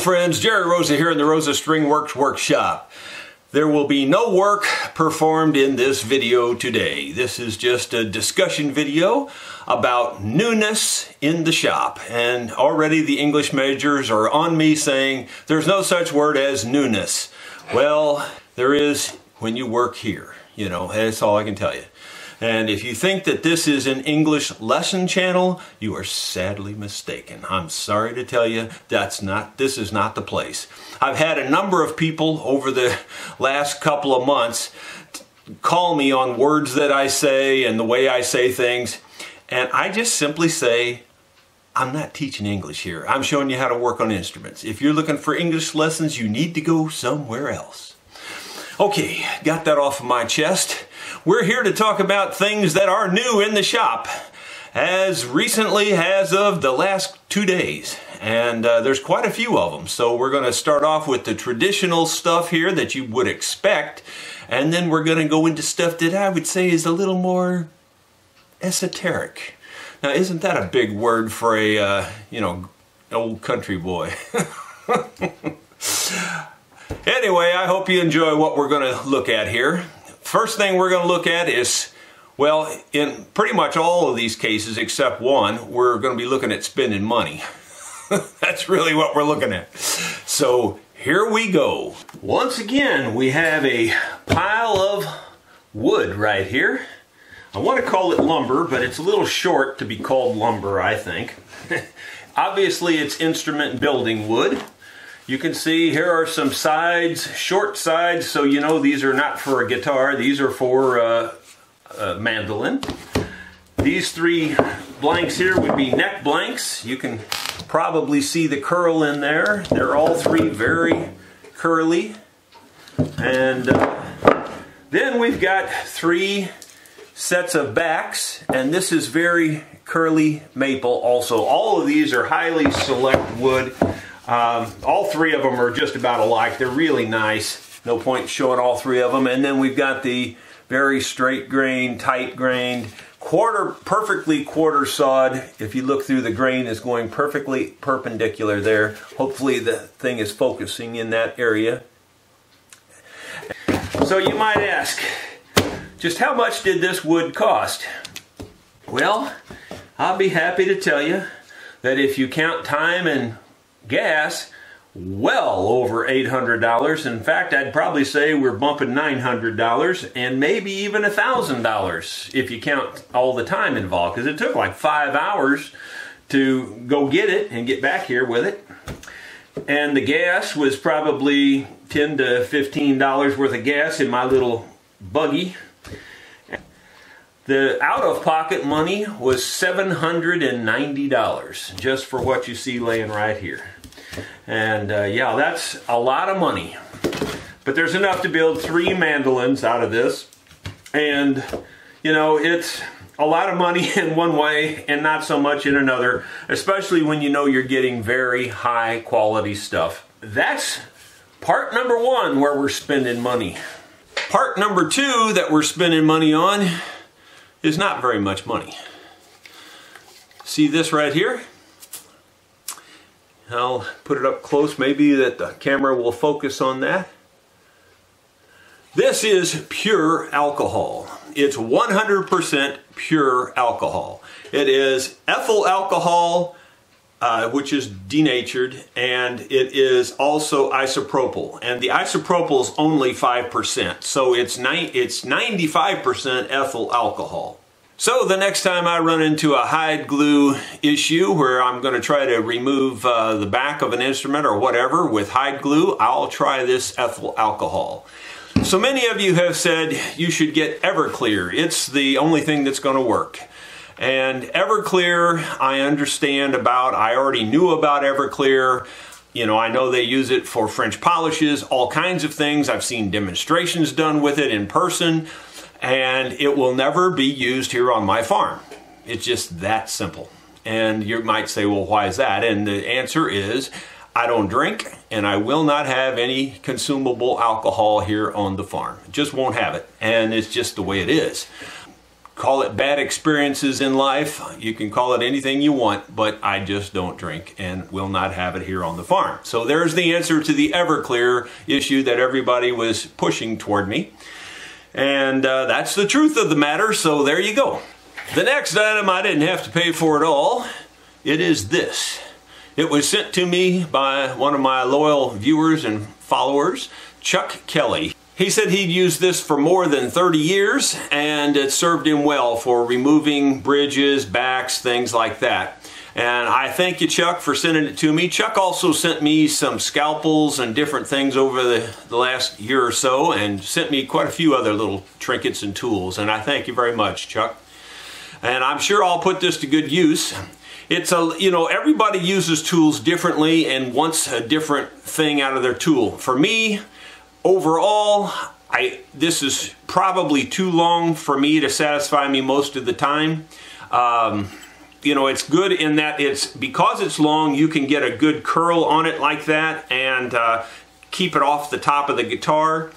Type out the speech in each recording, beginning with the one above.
friends, Jerry Rosa here in the Rosa String Works workshop. There will be no work performed in this video today. This is just a discussion video about newness in the shop. And already the English majors are on me saying there's no such word as newness. Well, there is when you work here. You know, that's all I can tell you. And if you think that this is an English lesson channel, you are sadly mistaken. I'm sorry to tell you, this is not the place. I've had a number of people over the last couple of months call me on words that I say and the way I say things. And I just simply say, I'm not teaching English here. I'm showing you how to work on instruments. If you're looking for English lessons, you need to go somewhere else. Okay, got that off of my chest. We're here to talk about things that are new in the shop as recently as of the last 2 days. And there's quite a few of them. So we're going to start off with the traditional stuff here that you would expect. And then we're going to go into stuff that I would say is a little more esoteric. Now, isn't that a big word for a, old country boy? Anyway, I hope you enjoy what we're going to look at here. First thing we're going to look at is, well, in pretty much all of these cases except one, we're going to be looking at spending money. That's really what we're looking at. So here we go. Once again, we have a pile of wood right here. I want to call it lumber, but it's a little short to be called lumber, I think. Obviously, it's instrument building wood. You can see here are some sides, short sides, so you know these are not for a guitar, these are for a mandolin. These three blanks here would be neck blanks. You can probably see the curl in there. They're all three very curly. And then we've got three sets of backs, and this is very curly maple also. All of these are highly select wood. All three of them are just about alike. They're really nice. No point showing all three of them. And then we've got the very straight grained, tight grained, perfectly quarter sawed. If you look through, the grain is going perfectly perpendicular there. Hopefully the thing is focusing in that area. So you might ask, just how much did this wood cost? Well, I'll be happy to tell you that if you count time and gas, well over $800. In fact, I'd probably say we're bumping $900 and maybe even $1,000 if you count all the time involved, because it took like 5 hours to go get it and get back here with it. And the gas was probably $10 to $15 worth of gas in my little buggy. The out-of-pocket money was $790 just for what you see laying right here. And yeah, that's a lot of money. But there's enough to build 3 mandolins out of this. And, you know, it's a lot of money in one way and not so much in another, especially when you know you're getting very high quality stuff. That's part number 1 where we're spending money. Part number 2 that we're spending money on is not very much money. See this right here? I'll put it up close, maybe that the camera will focus on that. This is pure alcohol. It's 100% pure alcohol. It is ethyl alcohol, which is denatured, and it is also isopropyl. And the isopropyl is only 5%, so it's 95% ethyl alcohol. So the next time I run into a hide glue issue where I'm going to try to remove the back of an instrument or whatever with hide glue, I'll try this ethyl alcohol. So many of you have said you should get Everclear. It's the only thing that's going to work. And Everclear, I understand about. I already knew about Everclear. You know, I know they use it for French polishes, all kinds of things. I've seen demonstrations done with it in person. And it will never be used here on my farm. It's just that simple. And you might say, well, why is that? And the answer is, I don't drink, and I will not have any consumable alcohol here on the farm. Just won't have it, and it's just the way it is. call it bad experiences in life. You can call it anything you want, but I just don't drink and will not have it here on the farm. So there's the answer to the Everclear issue that everybody was pushing toward me. And that's the truth of the matter, so there you go. The next item I didn't have to pay for at all. It is this. It was sent to me by one of my loyal viewers and followers, Chuck Kelly. He said he'd used this for more than 30 years and it served him well for removing bridges, backs, things like that. And I thank you, Chuck, for sending it to me. Chuck also sent me some scalpels and different things over the last year or so and sent me quite a few other little trinkets and tools. And I thank you very much, Chuck. And I'm sure I'll put this to good use. It's everybody uses tools differently and wants a different thing out of their tool. For me, overall, this is probably too long for me to satisfy me most of the time. It's good in that because it's long, you can get a good curl on it like that and keep it off the top of the guitar.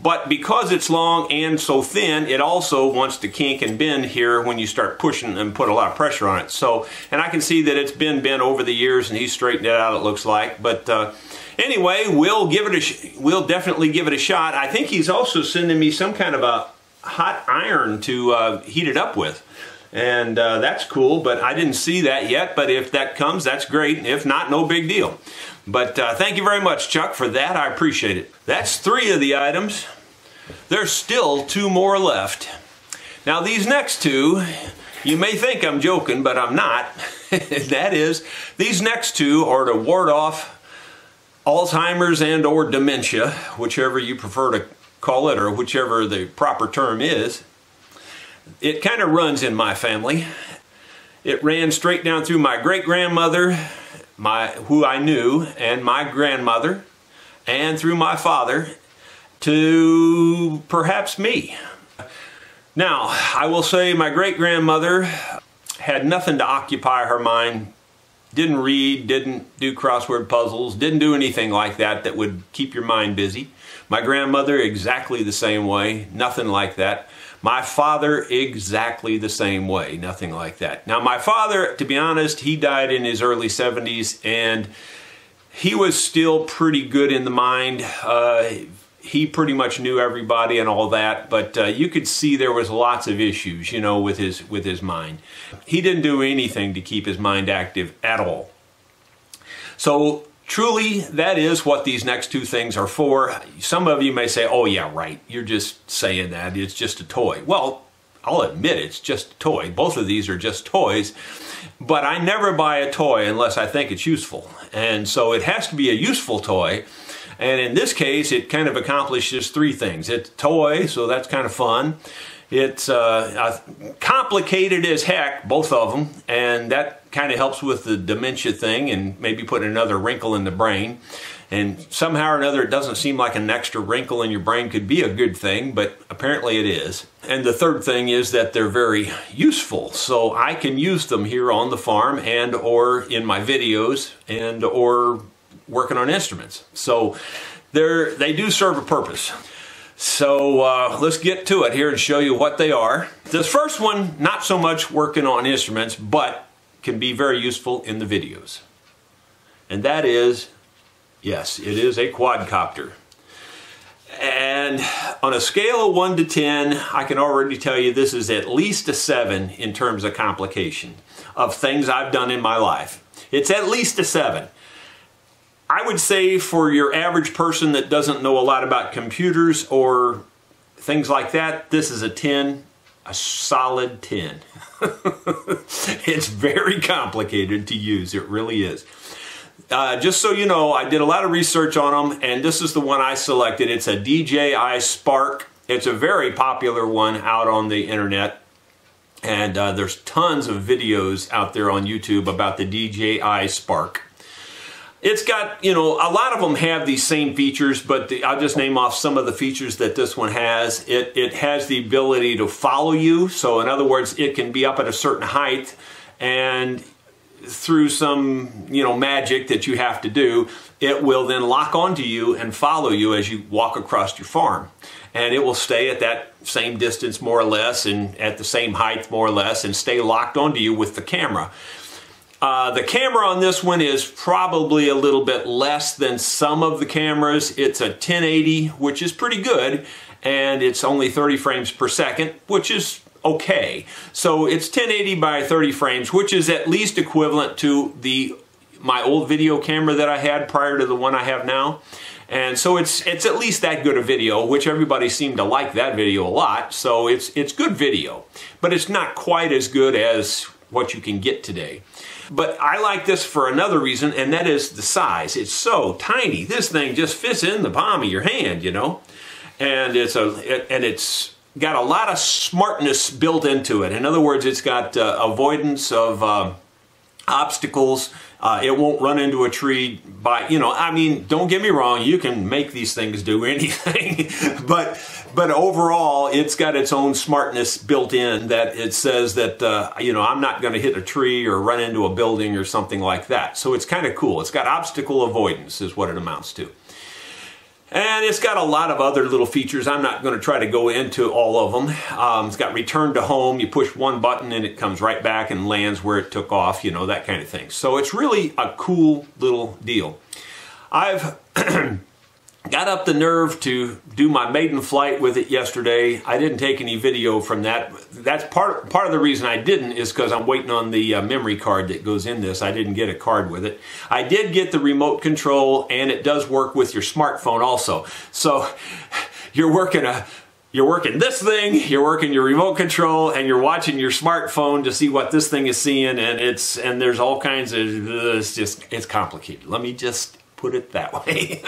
But because it's long and so thin, it also wants to kink and bend here when you start pushing and put a lot of pressure on it. So, and I can see that it's been bent over the years and he's straightened it out, it looks like. But anyway, we'll definitely give it a shot. I think he's also sending me some kind of a hot iron to heat it up with. And that's cool, but I didn't see that yet. But if that comes, that's great. If not, no big deal. But thank you very much, Chuck, for that. I appreciate it. That's 3 of the items. There's still 2 more left. Now, these next 2, you may think I'm joking, but I'm not. That is, these next 2 are to ward off Alzheimer's and or dementia, whichever you prefer to call it, or whichever the proper term is. It kind of runs in my family. It ran straight down through my great-grandmother, who I knew, and my grandmother, and through my father to perhaps me. Now, I will say my great-grandmother had nothing to occupy her mind. Didn't read, didn't do crossword puzzles, didn't do anything like that that would keep your mind busy. My grandmother, exactly the same way, nothing like that. My father, exactly the same way, nothing like that. Now, my father, to be honest, he died in his early 70s, and he was still pretty good in the mind. He pretty much knew everybody and all that, but you could see there was lots of issues, with his mind. He didn't do anything to keep his mind active at all. So, truly, that is what these next 2 things are for. Some of you may say, oh yeah, right, you're just saying that, it's just a toy. Well, I'll admit it's just a toy. Both of these are just toys, but I never buy a toy unless I think it's useful. And so it has to be a useful toy. And in this case, it kind of accomplishes 3 things. It's a toy, so that's kind of fun. It's complicated as heck, both of them, and that kind of helps with the dementia thing and maybe putting another wrinkle in the brain. And somehow or another, it doesn't seem like an extra wrinkle in your brain could be a good thing, but apparently it is. And the third thing is that they're very useful, so I can use them here on the farm and or in my videos and or working on instruments. So they do serve a purpose. So let's get to it here and show you what they are. This first one, not so much working on instruments, but can be very useful in the videos. And that is, yes, it is a quadcopter. And on a scale of 1 to 10, I can already tell you this is at least a 7 in terms of complication of things I've done in my life. It's at least a 7. I would say for your average person that doesn't know a lot about computers or things like that, this is a 10, a solid 10. It's very complicated to use, it really is. Just so you know, I did a lot of research on them, and this is the one I selected. It's a DJI Spark. It's a very popular one out on the internet, and there's tons of videos out there on YouTube about the DJI Spark. It's got, a lot of them have these same features, but I'll just name off some of the features that this one has. It has the ability to follow you. So in other words, it can be up at a certain height and through some, you know, magic that you have to do, it will then lock onto you and follow you as you walk across your farm. And it will stay at that same distance more or less, and at the same height more or less, and stay locked onto you with the camera. The camera on this one is probably a little bit less than some of the cameras. It's a 1080, which is pretty good, and it's only 30 frames per second, which is okay. So it's 1080 by 30 frames, which is at least equivalent to my old video camera that I had prior to the one I have now. And so it's at least that good a video, which everybody seemed to like that video a lot. So it's good video, but it's not quite as good as what you can get today. But I like this for another reason, and that is the size. It's so tiny. This thing just fits in the palm of your hand, you know. And it's got a lot of smartness built into it. In other words, it's got avoidance of obstacles. It won't run into a tree by, you know, I mean, don't get me wrong, you can make these things do anything, but overall, it's got its own smartness built in that it says that, you know, I'm not going to hit a tree or run into a building or something like that. So it's kind of cool. It's got obstacle avoidance is what it amounts to. And it's got a lot of other little features. I'm not going to try to go into all of them. It's got return to home. You push one button and it comes right back and lands where it took off, you know, that kind of thing. So it's really a cool little deal. I've got up the nerve to do my maiden flight with it yesterday. I didn't take any video from that. That's part of the reason I didn't is because I'm waiting on the memory card that goes in this. I didn't get a card with it. I did get the remote control, and it does work with your smartphone also. So you're working this thing, you're working your remote control, and you're watching your smartphone to see what this thing is seeing, and there's all kinds of, it's complicated. Let me just put it that way.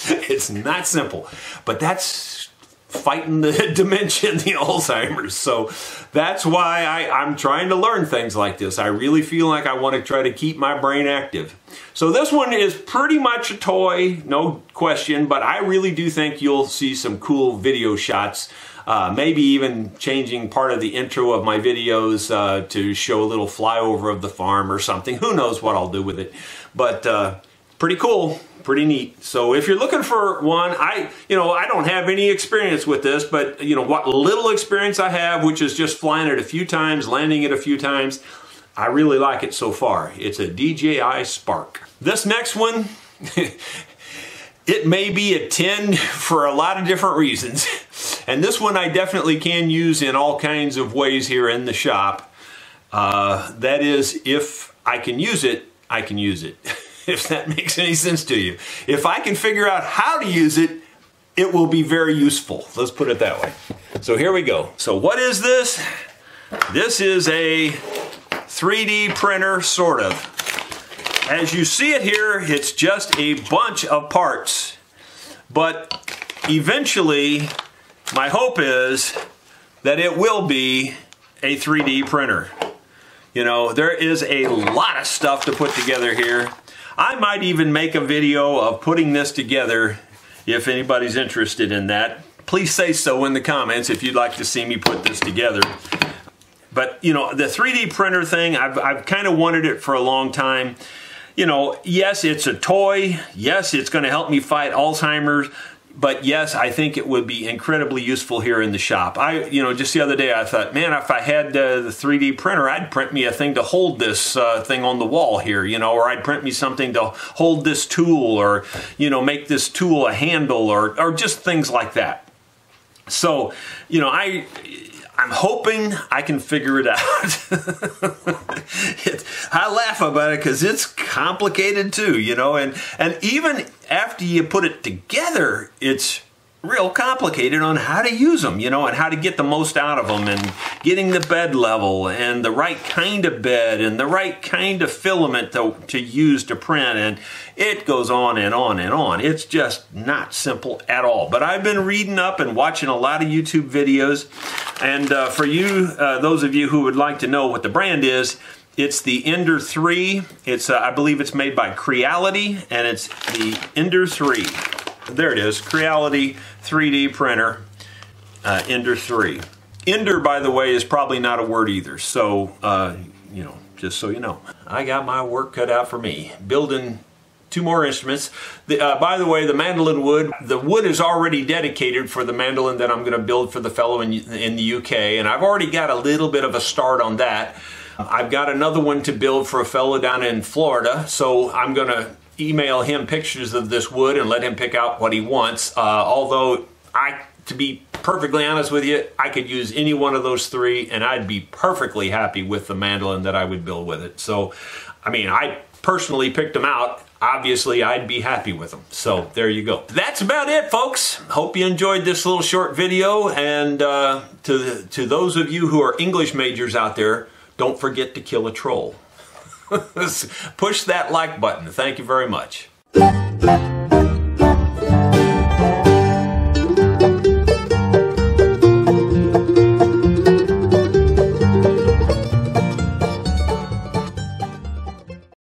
It's not simple, but that's fighting the dementia and the Alzheimer's. So that's why I'm trying to learn things like this. I really feel like I want to try to keep my brain active. So this one is pretty much a toy, no question, but I really do think you'll see some cool video shots. Maybe even changing part of the intro of my videos to show a little flyover of the farm or something. Who knows what I'll do with it, but pretty cool. Pretty neat. So if you're looking for one, I don't have any experience with this, but you know what little experience I have, which is just flying it a few times, landing it a few times, I really like it so far. It's a DJI Spark. This next one, it may be a 10 for a lot of different reasons. And this one I definitely can use in all kinds of ways here in the shop. That is, if I can use it, I can use it. If that makes any sense to you. If I can figure out how to use it, it will be very useful. Let's put it that way. So here we go. So what is this? This is a 3D printer, sort of. As you see it here, it's just a bunch of parts. But eventually, my hope is that it will be a 3D printer. You know, there is a lot of stuff to put together here. I might even make a video of putting this together if anybody's interested in that. Please say so in the comments if you'd like to see me put this together. But, you know, the 3D printer thing, I've kind of wanted it for a long time. You know, yes, it's a toy. Yes, it's going to help me fight Alzheimer's. But yes, I think it would be incredibly useful here in the shop. Just the other day I thought, man, if I had the 3D printer, I'd print me a thing to hold this thing on the wall here, you know, or I'd print me something to hold this tool, or, you know, make this tool a handle, or just things like that. So, you know, I'm hoping I can figure it out. I laugh about it because it's complicated too, you know, and even after you put it together, it's real complicated on how to use them, you know, and how to get the most out of them, and getting the bed level and the right kind of bed and the right kind of filament to use to print, and it goes on and on and on. It's just not simple at all. But I've been reading up and watching a lot of YouTube videos, and for you, those of you who would like to know what the brand is, it's the Ender-3. It's I believe it's made by Creality, and it's the Ender-3. There it is, Creality 3D printer, Ender-3. Ender, by the way, is probably not a word either, so, you know, just so you know. I got my work cut out for me, building 2 more instruments. By the way, the mandolin wood, the wood is already dedicated for the mandolin that I'm going to build for the fellow in the UK, and I've already got a little bit of a start on that. I've got another one to build for a fellow down in Florida, so I'm going to email him pictures of this wood and let him pick out what he wants. Although, to be perfectly honest with you, I could use any one of those 3 and I'd be perfectly happy with the mandolin that I would build with it. So, I mean, I personally picked them out. Obviously, I'd be happy with them. So, there you go. That's about it, folks. Hope you enjoyed this little short video. And to those of you who are English majors out there, don't forget to kill a troll. Push that like button. Thank you very much.